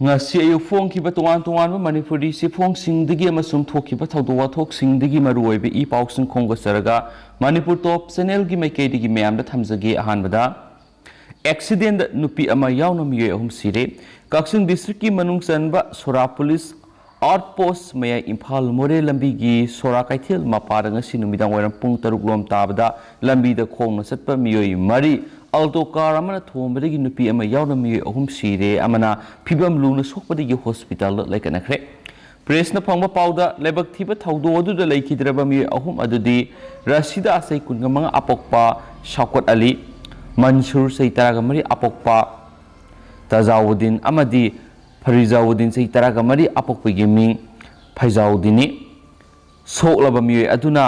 ngasi ayu phong ki batuan tuan ma manipuri si phong sing digi amasum thoki ba thawdo wa thok sing digi maroi be I pauksin khong saraga manipur top channel gi mai ke digi mayam da thamjagi ahan bada accident nupi ama yauna miye ahum sire kaksin district ki manung chanba sora police outpost maya imphal more lambi gi sora kaithel mapara ngasi numidang waram pung taruk lom tabada lambi da khong na satpa miyoi mari alto car amana thombadagi nupi ama yauna mi ahum sire amana phibam luna sokpadagi hospital laikana khre press na phangba pauda lebak thiba thawdo adu da laikhidraba mi ahum adudi rasida asai kungamanga apokpa shakot ali mansur saitaraga mari apokpa tajawuddin amadi farizawuddin saitaraga mari apokpa geming faizawuddini soklaba mi aduna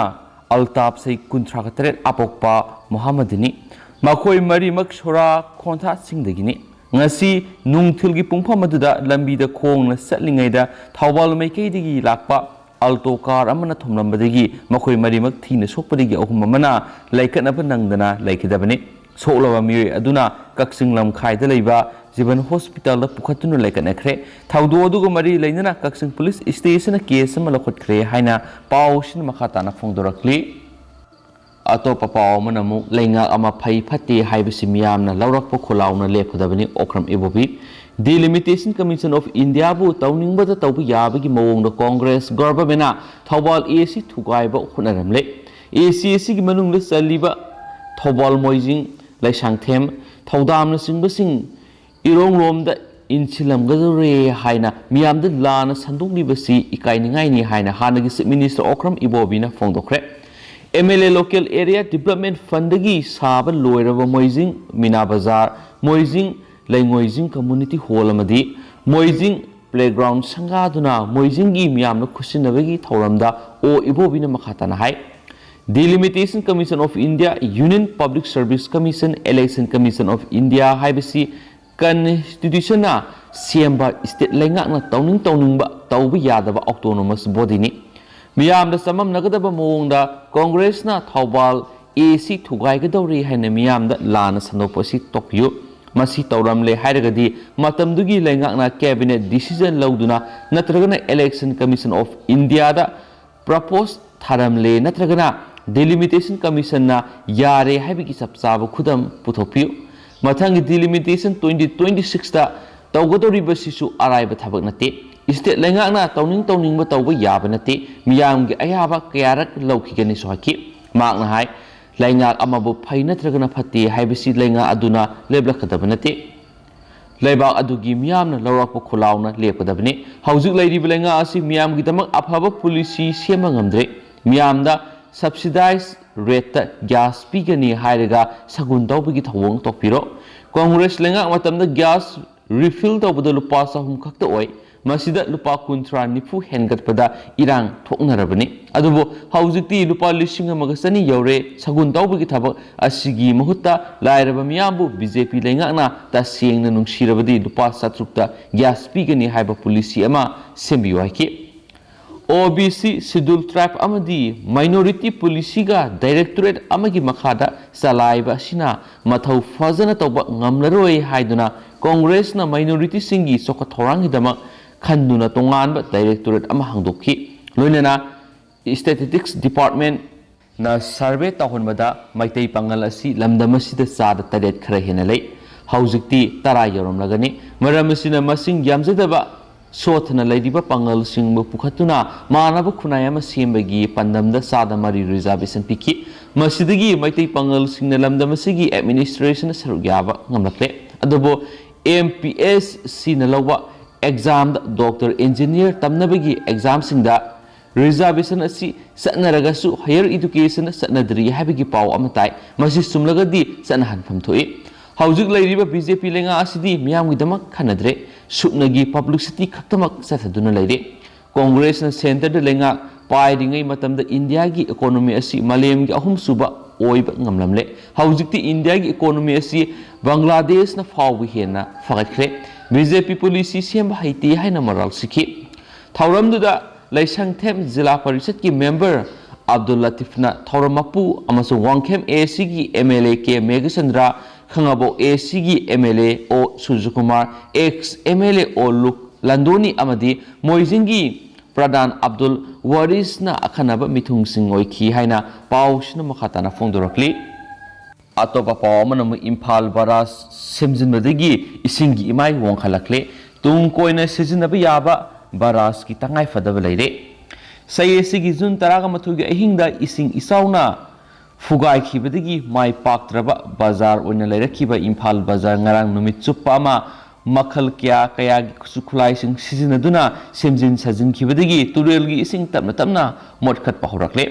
altap sai kunthra katret apokpa muhammadini Makoi mari mak sora konta singdagini ngasi nungthilgi pungpham aduda lambi da khong na satlingai da thawbal maikei digi lakpa alto car amana thomlambadagi makoi mari mak thina sokpadagi ahum amana laikana ba nangdana laikidabani soklaba mi aduna kaksing lam khaida leiba jiban hospital da pukhatunu laikana khre thawdo aduga mari leinana kaksing police station na case ama lakhot khre haina pawshin makhata na phongdorakli Ato papa manamu lenga ama phai phati haibasi miyamna laurakpa kholauna lepkhadabani okram ibobi delimitation commission of india bu tawningbada tawbu yabagi mawongda congress government thawbal ac thugaiba khunaramle ac gi manungla chaliba thawbal moijing laisangthem thawdamna singbasing ironglomda inchilamgadore haina miyamda lana sandunglibasi ikainingai ni haina hanagi chief minister okram ibobi na phongdokre MLA Local Area Development Fund gi saba loiraba moijing Mina Bazar moijing Laingoijing Community Hall amadi moijing playground sangaduna moijing gi miyamna khusinabagi thauramda o ibobina makhatana hai Delimitation Commission of India Union Public Service Commission Election Commission of India haibasi constitution na siamba state laingakna tawningba tawba yadaba autonomous body ni Miyam da samam nagadaba mawongda Congress na thawbal AC thugaigadawri haina miyam da lana sanoposi tokpiyu masi tawramle hairagadi matamdugi laingakna cabinet decision lawduna natragana election commission of India da propose tharamle natragana delimitation commission na yare haibigi sapsaba khudam puthokpiyu mathangi delimitation 2026 da tawgadawri basisu araiba thabak nate State lengakna tawning ba tawba yaba nate miyamgi ayaba kayarak lawkhigani sohaki makna hai lengak amabu phai natragana phati haibasi lenga aduna leblakadaba nate leibak adugi miyamna lawrakpa khulauna lepkadabani haujuk lairiba lenga asi miyamgi damak aphaba policy sema ngamdre miyamda subsidize rate gas pigani hairaga sagun tawbagi thawong tokpiro Congress lengak matamda gas refill tawbada lupa sahum khakta oi Masida lupa kuntra nipu hengatpada irang thoknarabani adubo haujikti lupa lising amagasani yaure sagun tawbagi thabak asigi mahutta lairaba miyambu BJP lengakna ta sengna nungsirabadi lupa satrukta gas pigani haiba policy ama sembiyo haiki OBC schedule tribe amadi minority policy ga directorate amagi makhada salaiba sina mathau fazana tawba ngamlaroi haiduna Congress na minority singi soka thorangi dama Khanduna tonganba directorate ama hangdokhi loinana statistics department na survey tahonbada maitei pangal asi lamdamasida sada taret khara hena lei haujikti tara yorom lagani maramasina masing yamjadaba sothna leidiba pangal singbu pukhatuna manaba khunayama sembagi pandamda sada mari reservation piki masidagi maitei pangal singna lamdamasigi administration sarugyaba ngamlakle adobo MPS sina lawa exam doctor engineer tamnabagi exam singda reservation asi satnaragasu higher education satnadri habigi paw amatai masi sumlagadi sanhan phamthoi haujuk lairiba BJP lenga asidi miyamgi damak khanadre suknagi publicity khaktamak sathaduna laire Congress na center de lenga pairingai matamda India gi economy asi malem gi ahum suba oiba ngamlamle haujikti India gi economy asi Bangladesh na fawi hena fagakhre BJP policy semba haiti haina maral sikhi thauramduda laisangthem jila parishad ki member Abdul Latif na Thoramapu amaso Wangkhem AC ki MLA ke Megasandra Khangabo ACG MLA O Sujukumar ex MLA O Luk Landoni Amadi Moizingi Pradhan Abdul Waris na akhanaba mithung sing oikhi haina pausna makhatana phongdorakli atopa pawamana mu Imphal Baras semjinbadagi isingi imai wongkhalakle tung koina sijinaba yaba baras ki tangai fadaba leire sayesigi jun taraga mathugi ahingda ising isauna fugai khibadagi mai paktraba bazar oina leirakhiba Imphal Bazar ngarang numit chuppa ama makhal kya kaya sukhulai sing sizinaduna semjin sajin khibadagi turelgi ising tapna tapna motkhat pahurakle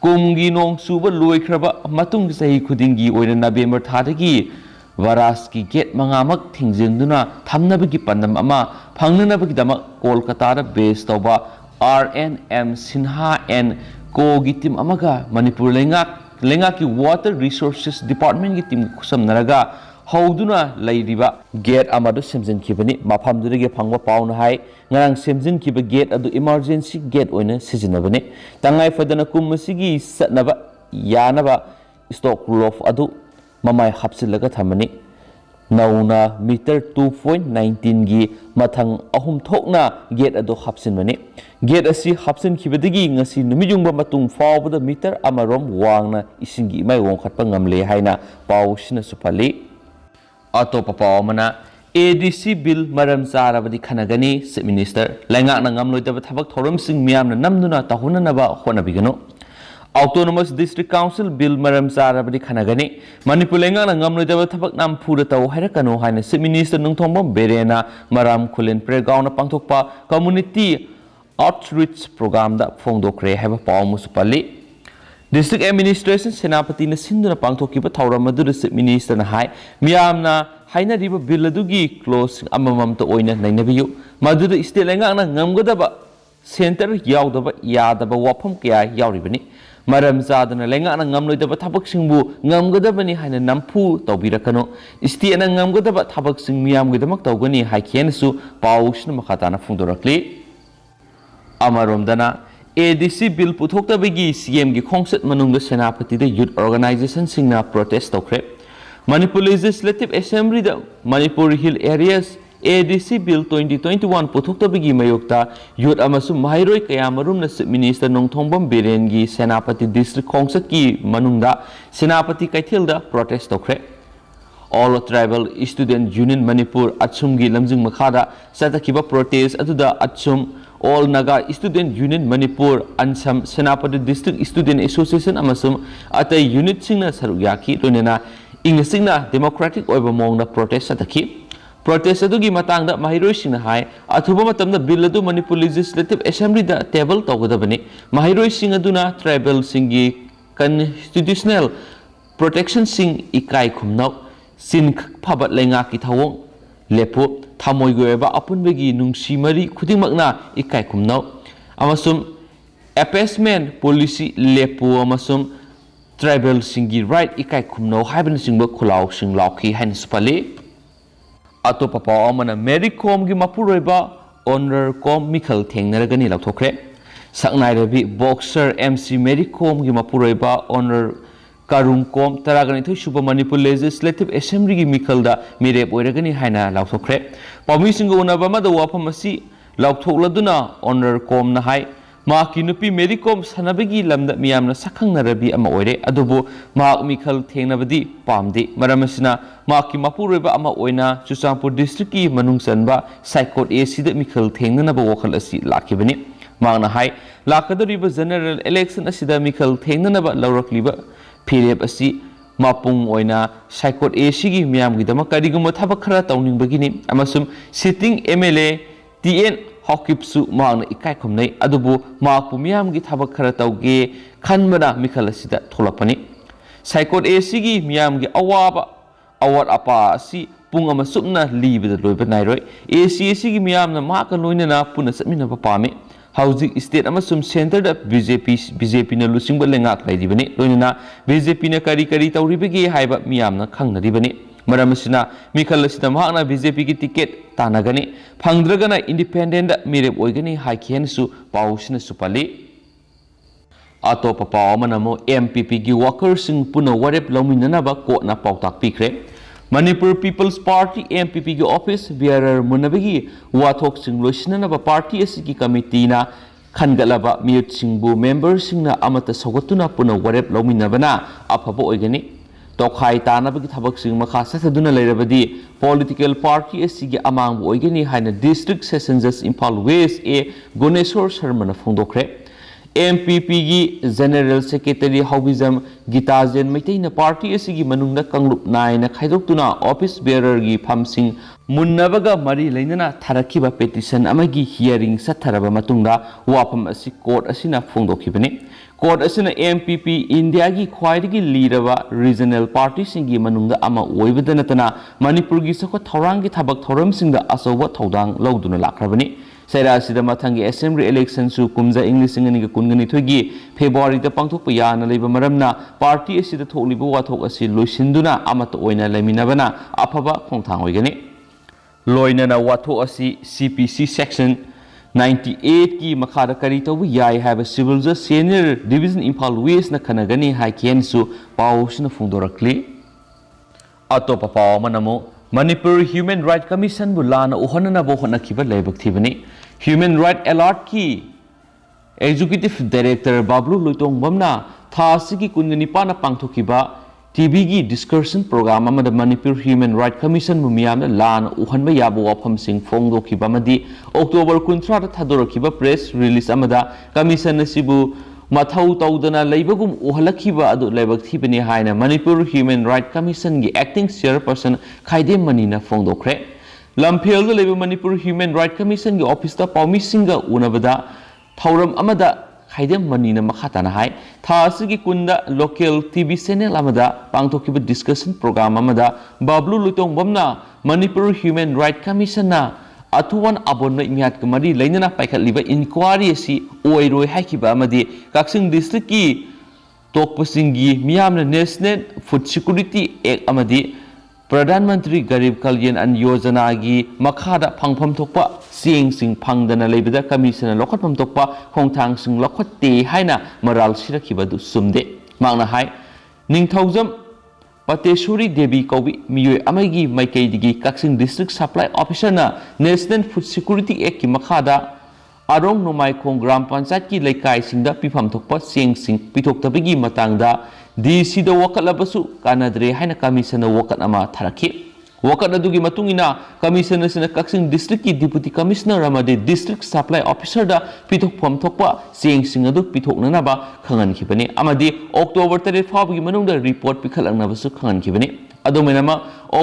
kumgi nong suba loikraba matung sahi khudingi oina November thadagi Varas ki gate mangamak thingjingduna thamnabagi pandam ama phangnanabagi damak Kolkata da base toba RNM Sinha and Co gi team amaga Manipur lenga ki Water Resources Department gi team kusam naraga hauduna lairiba gate amadu semjin khibani maphamdurige phangba pauna hai ngarang semjin khiba gate adu emergency gate oina sijinabani tangai fadana kummasigi satnaba yanaba stock roof adu mamai hapsilaga thamani nauna meter 2.19 gi mathang ahum thokna gate adu hapsinmani gate asi hapsin khibadigi ngasi numijungba matung fawbada meter amarom wangna isingi mai wongkhatpa ngamle haina pawsina supali atopa pawamana ADC bill maram charabadi khanagani Chief Minister laingak na ngamloidaba thabak thorom sing miyamna namduna tahunanaba honabigano Autonomous District Council Bill maram charabadi khanagani Manipur laingak na ngamloidaba thabak nam phura taw hairakano haina Chief Minister nungthombam berena maram khulen pregauna pangthokpa community outreach program da phongdokre haiba pawmusupali District Administration Senapati na sinduna pangthokiba thauram adu Chief Minister na hai miyamna haina riba bill adugi close amamam to oina nainabiyu maduda state laingak na ngamgadaba center yaudaba yadaba wafam kya yauribani maram zadana laingak na ngamloidaba thabak singbu ngamgadabani haina nampu tawbirakano state na ngamgadaba thabak sing miyamgidamak tawgani haikhenasu pausna makhatana phungdorakli amaromdana ADC bill puthoktabagi CM gi khongset manungda senapati da youth organization singna protest tokre Manipur Legislative Assembly da Manipur Hill Areas ADC bill 2021 puthoktabagi mayokta youth amasu mahairoi kayamarum na Chief Minister nongthongbam berengi senapati district khongset ki manungda senapati kaithilda protest tokre All Tribal Student Union Manipur Achum gi lamjing makhada satakiba protest aduda Achum All Naga Student Union Manipur Ansam Senapati District Student Association amasum atay unit singna saruyaki lonena Inglisingna Democratic oiba mongna protest ataki protest adugi matangda mahiroi singna hai athuba matamda bill adu Manipur Legislative Assembly da table tawgadabani mahiroi sing aduna tribal singi constitutional protection sing ikai khumnau sin phabat lenga ki thawong lepo thamoi goeba apunbegi nungsi mari khudingmakna ikai khumnau amasum appeasement policy lepo amasum tribal singi right ikai khumnau haiban singba khulaw sing lauki han spali atopa paw amana Mericom gi mapuroiba honor com mikhal thengnaragani lathokre saknai rabi boxer MC Mericom gi mapuroiba honor Karungkom Taragani to Super Manipur Legislative Assembly gi Mikalda Mirep Oiragani Haina Lauthokre Pami Singona Bama the Wapamasi Lauthokladuna Honor Com Nahai Maki Nupi Mericom Sanabigi Lamda Miamna Sakang Narabi Ama Oire Adobo Mark Mikal Tengnabadi Pamdi Maramasina Maki Mapureba Ama Oina Chusampur District ki Manungsanba Saikot AC that Mikal Tengnaba Wakal Asi Lakibani Magna Hai Lakadoriba General Election Asida Mikal Tengnaba Laurakliba Period asi mapung oina Saikot ACG miyam gidama kariguma thabak khara tawningbagini amasum sitting MLA TN Hokipsu maangna ikai khumnai adubu maakpu miyam gi thabak khara tawge khanbana mikhal asida tholapani Saikot ACG miyam gi awat apa asi pung amasumna libida loiba nairoi ACG gi miyamna maaka loinana puna satminaba pame Housing State amasum center da BJP na lusingba lengak lairibani loinana BJP na kari tawribagi haiba miyamna khangnaribani maramasina mikhal asida mahakna BJP ki ticket tanagani phangdragana independent da mirep oigani haikhensu pausina supali atopa paw manamo MPP gi workers sing puna warep lominanaba ko na pautak pikre Manipur People's Party MPP की office bear मुनबगी वाथोक सिंग लोइसिननबा party असगी committee ना खनगलबा मियुट सिंगबु member सिंगना अमत सगतुना पुना वरेप लौमिनबना अफबो ओइगनी तोखाई तानबगी थबक सिंग मखा सथदुना लेरबदी political party असगी अमांग ओइगनी हाइना डिस्ट्रिक्ट सेशन जज इम्फाल वेस्ट ए गुनेश्वर शर्मा फोंदोखरे MPP की जनरल सेक्रेटरी हौबिजम गीताजन मैतेना पार्टी असगी मनुंगदा कंगलुप नायना खाइदोक्तुना ऑफिस बेयरर की फमसिंग मुन्नबगा मरी लेनना थारखिबा पेटिशन अमगी हियरिंग सथरबा मतुंगदा वाफम असि कोर्ट असिना फोंदोखिबने कोर्ट असिना MPP इंडिया की ख्वाइदगी लीरबा रीजनल पार्टी सिंगी मनुंगदा अमा ओइबदा नतना मणिपुर की सखो थौरांग की थबक थौरम सिंगदा असौबा थौदांग लौदुना लाखरबने सैरासिदा मथंगी असेंबली इलेक्शन सु कुमजा इंग्लिश सिंगनी कुनगनी थोगी फेब्रुवारी दा पांगथोक याना लेबा मरमना पार्टी असिदा थोकलिबा वाथोक असि लोइसिंदुना अमत ओइना लेमिनबना अफबा खोंथांग ओइगनी लोइनना वाथोक असि CPC सेक्शन 98 की मखादा करी तौबु याय हाबा सिविल जज सीनियर डिवीजन इम्फाल वेस्ट न खनगनी हाइकेनसु पाउसना फोंदोरक्ली अतोपा पाव मनमो मणिपुर ह्यूमन राइट कमीशन बुलाना उहनना बोहनखिबा लेबक थिबनी ह्यूमन राइट अलर्ट की एग्जीक्यूटिव डायरेक्टर बाबलू लोइतोंगबमना थासिगी कुनगनिपाना पांगथोखिबा टीवी की डिस्कशन प्रोग्राम अमदा मणिपुर ह्यूमन राइट कमीशन बुमियामना लाना उहनबा याबो वाफमसिंग फोंगदोखिबा मदी अक्टोबर 19 दा थादोरखिबा प्रेस रिलीज अमदा कमीशन असिबु मथौ तौदना लेबगुम उहलखिबा अदु लेबक थिबनी हाइना मणिपुर ह्यूमन राइट कमीशन की एक्टिंग चेयरपर्सन खाइदेम मनीना फोंदोखरे लमफेल लेब मणिपुर ह्यूमन राइट कमीशन की ऑफिस दा पाउमिसिंगा उनबदा थौरम अमदा खाइदेम मनीना मखाताना हाय थासिगी कुंदा लोकल टीवी चैनल अमदा पांगथोखिबा डिस्कशन प्रोग्राम अमदा बाबलू लुतोंगबमना मणिपुर ह्यूमन राइट कमीशन ना अथुवन अबोन इमियात मरी लेनना पाइखलिबा इंक्वायरी असि ओइरोय हाइखिबा अमदी काक्सिंग डिस्ट्रिक्ट की तोकपसिंगी मियामना नेशनल फूड सिक्योरिटी एक्ट अमदी प्रधानमंत्री गरीब कल्याण अन्न योजना की मखादा फंगफम थोकपा सिंग सिंग फंगदना लेबदा कमीशन लखटफम थोकपा खोंथांग सिंग लखटते हाइना मराल सिरखिबदु सुमदे मांगना हाय निंगथौजम पतेश्वरी देवी कौबी मियोय अमगी माइकैदिगी काक्सिंग डिस्ट्रिक्ट सप्लाई ऑफिसर ना नेशनल फूड सिक्योरिटी एक्ट की मखादा अरोंग नोमाइखोंग ग्राम पंचायत की लेकाई सिंगदा पिफम थोकपा सिंग सिंग पिथोक्तबगी मतंगदा DC दा वकलबसु कानद्रे हाइना कमीशन वकत अमा थारखि वकत अदुगी मतुंगिना कमीशन असिना काक्सिंग डिस्ट्रिक्ट की डिप्यूटी कमिश्नर अमदे डिस्ट्रिक्ट सप्लाई ऑफिसर दा पिथोकफम थोकपा सिंग सिंग अदु पिथोकननाबा खंगनखिबने अमदि अक्टोबर 3 फावगी मनुंगदा रिपोर्ट पिखलंगनाबसु खंगनखिबने अदुमेनामा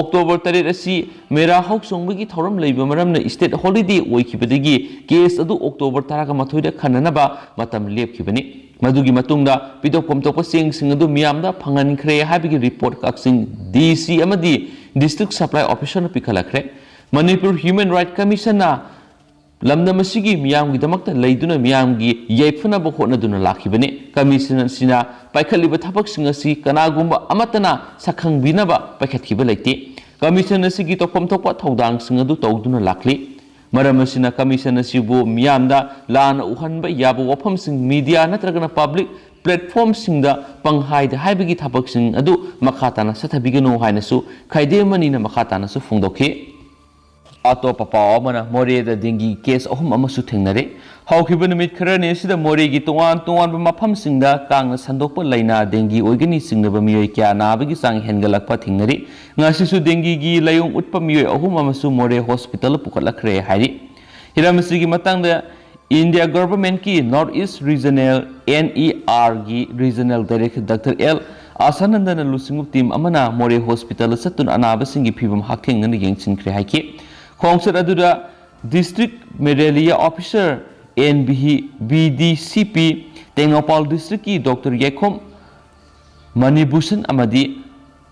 अक्टोबर 3 असि मेरा हौसोंबगी थौरम लेबा मरमना स्टेट हॉलिडे ओइखिबदगी केस अदु अक्टोबर 13 दा खननबा मतम लेपखिबने मधुगी मतुंगदा पिथोकफम थोकपा सिंग सिंग अदु मियामदा फंगनखरे हाबिगी रिपोर्ट काक्सिंग DC अमदि डिस्ट्रिक्ट सप्लाई ऑफिसर न पिखलखरे मणिपुर ह्यूमन राइट कमीशन ना लमदमसिगी मियामगी दमकता लेदुना मियामगी येफनबो होनदुना लाखिबने कमीशन सिना पाइखलिबा थबकसिंग असि कनागुंबा अमतना सखंगबिनबा पाइखतखिबा लेते कमीशन असिगी तोफम थोकपा थौदांग सिंग अदु तौदुना लाखली मरम असिना कमीशन असिबु मियामदा लान उहनबा याबो वफमसिंग मीडिया नत्रगना पब्लिक प्लेटफॉर्म सिंगदा पंगहाइदा हाइबगी थबकसिंग अदु मखाताना सथबिगनो हाइनसु खाइदेमनीना मखातानासु फोंदोखि अतोपा पाव अमना मोरेदा डेंगी केस अहुम अमसु थेंगनरे हौखिबा नुमित खरने सिदा मोरेगी तोवान तोवान मफम सिंगदा कांगना संदोकपा लाइना डेंगी ओइगनी सिंगनबा मियोय क्या नाबगी सांग हेनगलकपा थेंगनरे ngasisu dengi gi layung utpa miyoy ahum amasu more hospital pukhatlakre hairi hiramsigi matangda India government ki North East Regional NER gi regional director Dr. L Asanandana lusingup team amana more hospital satun anabasingi phibam hakheng ngani yengchinkhre haiki khongsat aduda district malaria officer BDCP Tengopal district ki Dr. Yekhom Manibushan amadi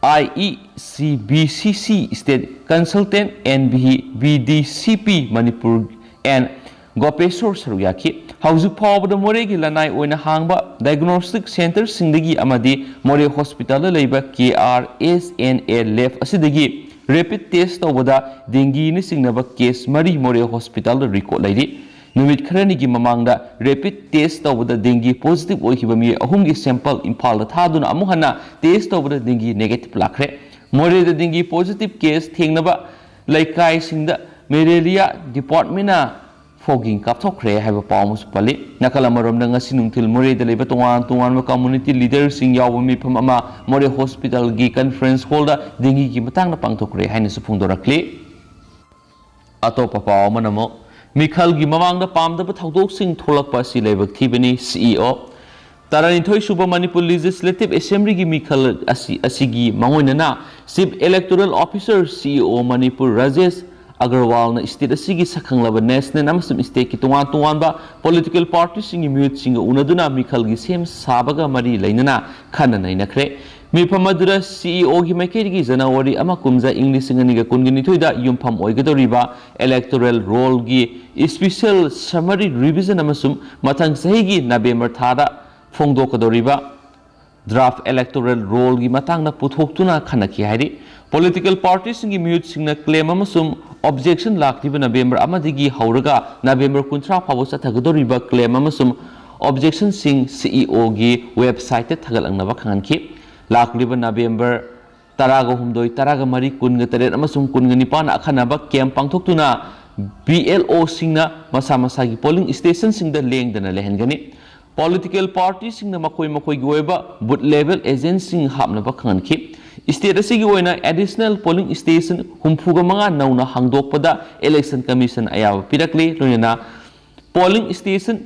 IECBCC State Consultant BDCP Manipur and Gopeshwar Saruyaki Hausu Pawda Moregi Lanai Oina Hangba Diagnostic Center Sindagi Amadi More Hospital Labor KRSNA Left Asidagi Rapid Test Ovada Dengue Nisingnaba Case Mari More Hospital Record Lady Numit Kranigi Mamanga rapid test over the dengue positive oikibami ahumgi sample impal thaduna amuhana test over the dengue negative lakre More dengue positive case thengnaba laikai singda malaria department na fogging kapthokre haiba pawmus pali nakala marom na ngasi nungthil more da leba tongan community leaders sing yaw mi pham ama more hospital gi conference hall da dengue gi matang na pangthokre haina su phungdorakli atopa paw manamo mikhal gi mamang da pamda ba thodok sing tholakpa si lebak thibani CEO Taranithoi Suba Manipur Legislative Assembly gi mikhal asigi mangoinana Chief Electoral Officer CEO Manipur Rajesh Agarwal na state asigi sakhanglaba national amasum state ki tungan ba political parties singi mute singa unaduna mikhal gi sem sabaga mari lainana khana nainakre mipamadura CEO gi maikeri gi January ama kumja English singa kungini thoida yumpham oigadoriba electoral roll gi special summary revision amasum mathang sahi gi November thada Fongdokadoriba draft electoral roll gi matang na puthoktuna khanaki hairi political parties singi mute singna claim amasum objection laktiba November amadigi hauraga November 13 phawo sathagadoriba claim amasum objection sing CEO gi website te thagalangnaba khanganki lakliba November taraga humdoi taraga mari kunga taret amasum kunga nipan akhanaba camp pangthoktuna BLO singna masa gi polling station singda lengdana lehengani Political parties sing na makoi goeba but level agents sing hapna ba khanki state asigi oina additional polling station humfuga manga nauna hangdok pada election commission ayawa pirakle loina polling station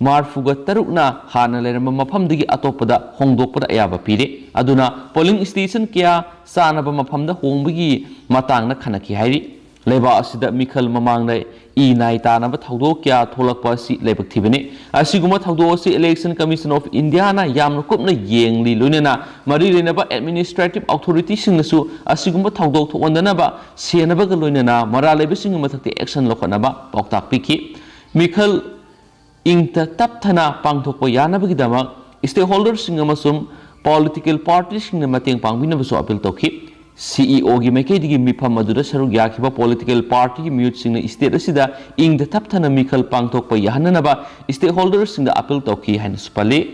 marfuga tarukna hana lerama mafam digi atopada hongdok pada ayawa pire aduna polling station kya sana ba mafam da hongbigi matang na khanaki hairi leba asida mikhal mamang na nai ta na ba thaudo kya tholak pa si lebak thibani asiguma thaudo si election commission of india na yamna kupna yengli loinena mari lena ba administrative authority sing nasu asiguma thaudo thondana ba sena ba loinena mara leba sing mathakti action lokana ba poktak piki mikhal ingta tapthana pangthokpa yana ba gidama stakeholders sing amasum political parties sing na mateng pangbina ba so appeal tokhi CEO gi maikei digi mifam madura saru yakhiba political party gi mute sing state asida ing the tap thana mikhal pangthok pa yahanna ba stakeholders sing da appeal tokhi hain supali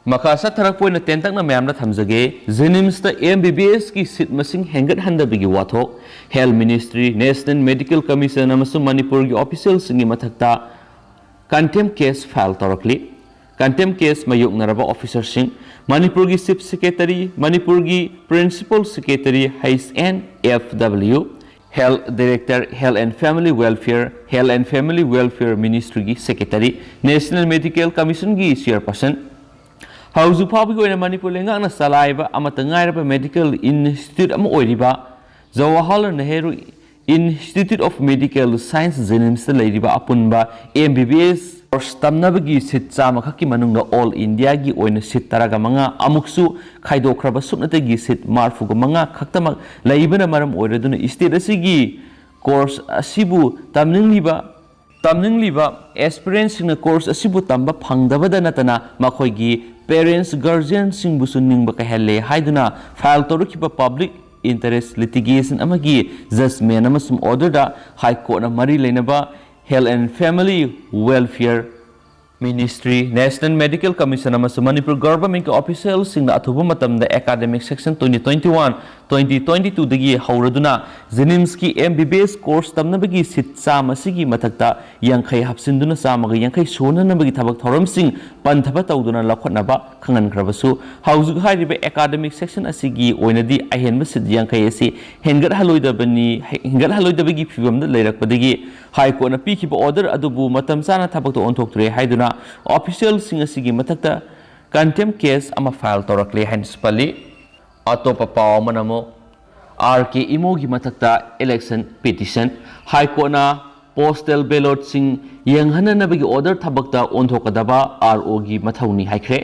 makasa tharak point tentak na mayam na thamjage jenims ta MBBS ki seat masing hengat handa bigi wathok health ministry national medical commission amasu manipur gi officials sing mathakta contempt case file torakli contempt case mayuk naraba officer sing Manipur gi chief secretary Manipur gi principal secretary HNFW health director health and family welfare ministry gi secretary national medical commission gi chairperson hauju phabi goina Manipur lenga na salaiba amata ngairaba medical institute am oiriba Jawaharlal Nehru Institute of Medical Science Jenims leiriba apunba MBBS Tamnabagi sit chamakaki manungna all India gi oina sit taraga manga amuksu khaidokraba suknategi sit marfuga manga khaktamak laibana maram oiraduna state asigi course asibu tamningliba aspirants singna course asibu tamba phangdabada natana makhoigi parents guardians singbu suningba kahelle haiduna file torukiba public interest litigation amagi judgment amasum order da high court na mari leinaba Health and Family Welfare Ministry, National Medical Commission amasu Manipur Government officials sing na athuba matamda academic section 2021-2022 dagi hauraduna Zenimski MBBS course tamnabagi sit chama sigi mathakta yankhai hapsinduna chamaga yankhai sona nabagi thabak thoram sing panthaba tawduna lakhatnaba khangan khrabasu hauzug hairiba academic section asigi oinadi ahenba sit yankhai asi hengat haloidabagi phibamda leirakpadagi high court na pikiba order adubu matam chana thabak to onthoktre haiduna officials sing asigi mathakta contempt case ama file torakle hanspali atopa paw manamo RK imogi mathakta election petition high court na postal ballot sing yenghana nabagi order thabakta onthokadaba RO gi mathauni haikre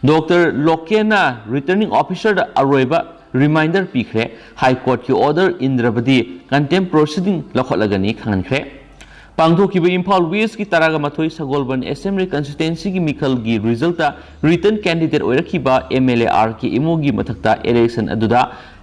Dr. Lokena returning officer da aroiba reminder pikre high court ki order indrabadi contempt proceeding lakholagani khankhre Pangthokiba Imphal West ki taraga mathoi Sagolban Assembly constituency ki mikhal gi result written candidate oirakiba MLA RK imogi mathakta election aduda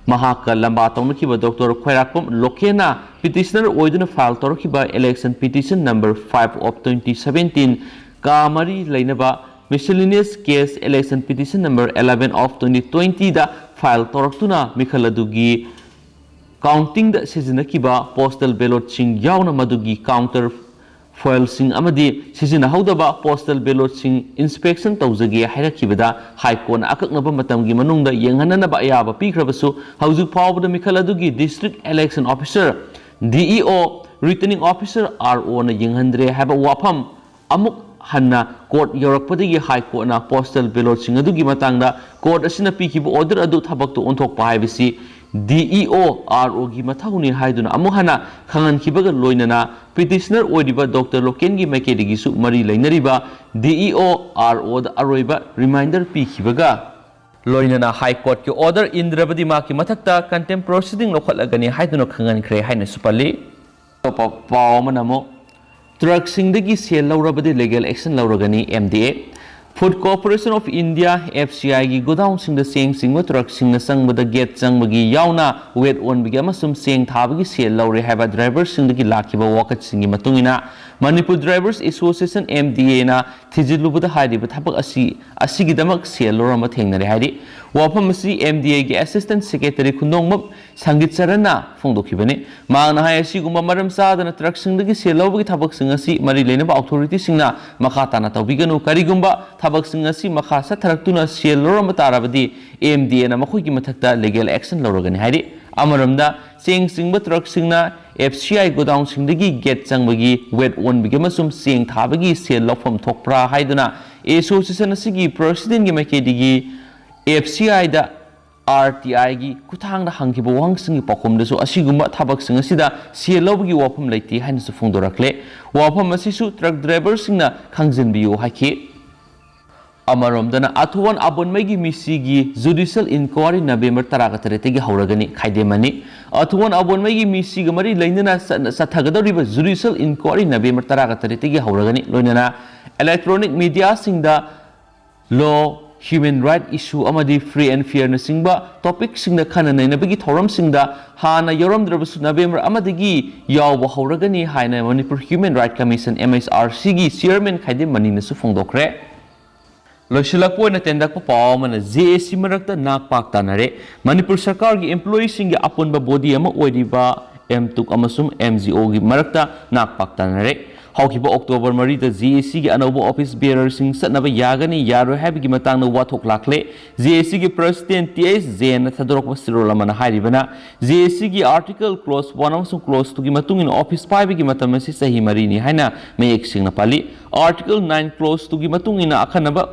mahaka lamba tawnakiba Dr. Khwairapam Lokena petitioner oiduna file tawrakiba election petition number 5 of 2017 kamari lainaba miscellaneous case election petition number 11 of 2020 da file toraktuna mikaladugi counting da sizinnakiba postal ballot sing yauna madugi counter foil sing amadi sizina haudaba postal ballot sing inspection tawzagi hairakibada high court akaknaba matamgi manungda yenghananaba ayaba pikrabasu haujuk fawbada mikaladugi district election officer DEO returning officer RO na yenghandre haba wafam amuk hanna court yorakpadagi high court na postal ballot sing adugi matangda court asina pikibu order adu thabak to onthok pa haibisi DEO RO gi mathawni haiduna amuhana khangan kibaga loinana petitioner oidiba Dr. Loken gi makedigi su mari lainariba DEO RO da aroiba reminder pi kibaga loinana high court ki order indrabadi ma ki mathakta contempt proceeding lokhalagani haiduna khangan khre haina supali paw manamo truck singdagi sel laurabadi legal action lauragani MDA Food Corporation of India FCI gi godown sing the sing truck sing na sang bada gate sang bagi yauna wet on bagi amasum sing thabagi sel laure haba driver sing dagi lakiba wakat singi matungina Manipur Drivers Association MDA na thijilubada haidi ba thabak asi gi damak sel lorama thengnare haidi wafam asi MDA gi assistant secretary khundongmap sangit sarana phongdokhibani mangna hai asi gumba maram sadana truck sing dagi sel lobagi thabak sing asi mari leinaba authority singna makata na tawbiganu karigumba thabak sing asi makha satharaktuna sel lorama tarabadi MDA na makhoi gi mathakta legal action lorogani haidi amaramda singba truck singna FCI godown singdagi gate changbagi wet on bigi masum sing thabagi sel lofam thokpra haiduna association asigi president gi makedigi FCI da RTI gi kuthang da hangkiba wangsingi pakhum dasu asigumba thabak sing asida sel lobagi wafam leiti haina su phongdorakle wafam asisu truck driver singna khangjinbiyo haki Amaramdana Athuwan Abonmagi Misigi Judicial Inquiry November Tarakatareti Hauragani Kaidemani Athuwan Abonmagi Misigi Mari Lainana Sathagadariba Judicial Inquiry November Tarakatareti Hauragani Loinana Electronic Media Singda Law Human Right Issue Amadi Free and Fairness Singba Topic Singda Kanana Nabigi Thoram Singda Hana Yoram Drabasu November Amadigi Yawa Hauragani Haina Manipur Human Right Commission MSRC gi Chairman Kaidemani Nasu Phongdokre Loisilakpo na tendak pa paw man JSC marakta nakpak tanare Manipur Sarkar gi employees singi apunba body ama oidiba M2 amasum MGO gi marakta nakpak tanare hawkiba October 3 da JSC gi anobo office bearer sing satnaba yagani yaro habigi matangna wathok lakle JSC gi president TS Zen thadorok wasirol amana hairibana JSC gi article clause 1 amasum clause 2 gi matungin office 5 gi matamasi sahi marini haina mayek singna pali article 9 clause 2 gi matungina akhanaba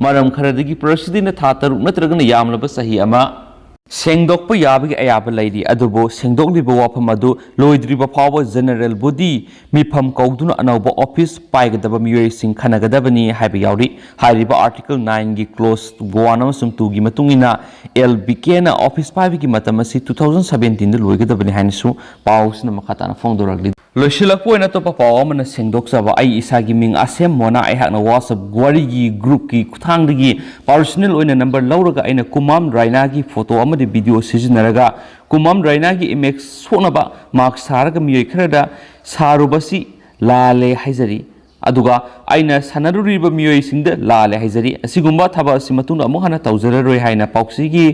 Maram Karadigi President Tatar Natragan Yamlaba Sahi Ama Sengdok Yabi Ayaba Lady Adobo Sengdok Libo Madu Loidriba Power General Budi Mipam Kauduna Anoba Office Paigadaba Mure Sing Kanagadabani Habiyauri Hariba Article 9 gi Close Guanam Sum 2 gi Matungina LBK Office 5 gi Matamasi 2017 Luigadabani Hansu Paus Namakatana Fondoragli Loisilakpo na to papaw man sengdok saba ai isagi ming asem mona ai hakna WhatsApp gwari gi group ki kuthang digi personal oina number lauraga aina kumam raina gi photo amadi video sijinaraga kumam raina gi image sonaba mark saraga miyoi kharada sarubasi lale haizari aduga aina sanaruriba miyoi singda lale haizari asigumba thaba asimatuna amu hana tawzararoi haina pauksi gi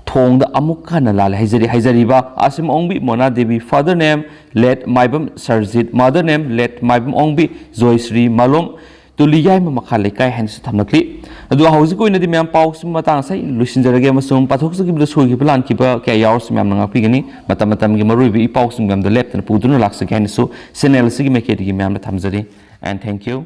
thong da amukana lal haizari ba asim ongbi Mona Devi father name let maibam Sarjit mother name let maibam ongbi Joysri Malom tuliyai ma makhale kai hansu thamnakli adu hauji ko ina di myam paus matang sai lusinjarage masum pathok sagi bla sogi plan ki ba kya yaurs myam nanga pigani matam gi marui bi paus myam da left na puduna laksa hansu senel sigi mekedi gi myam thamjari and thank you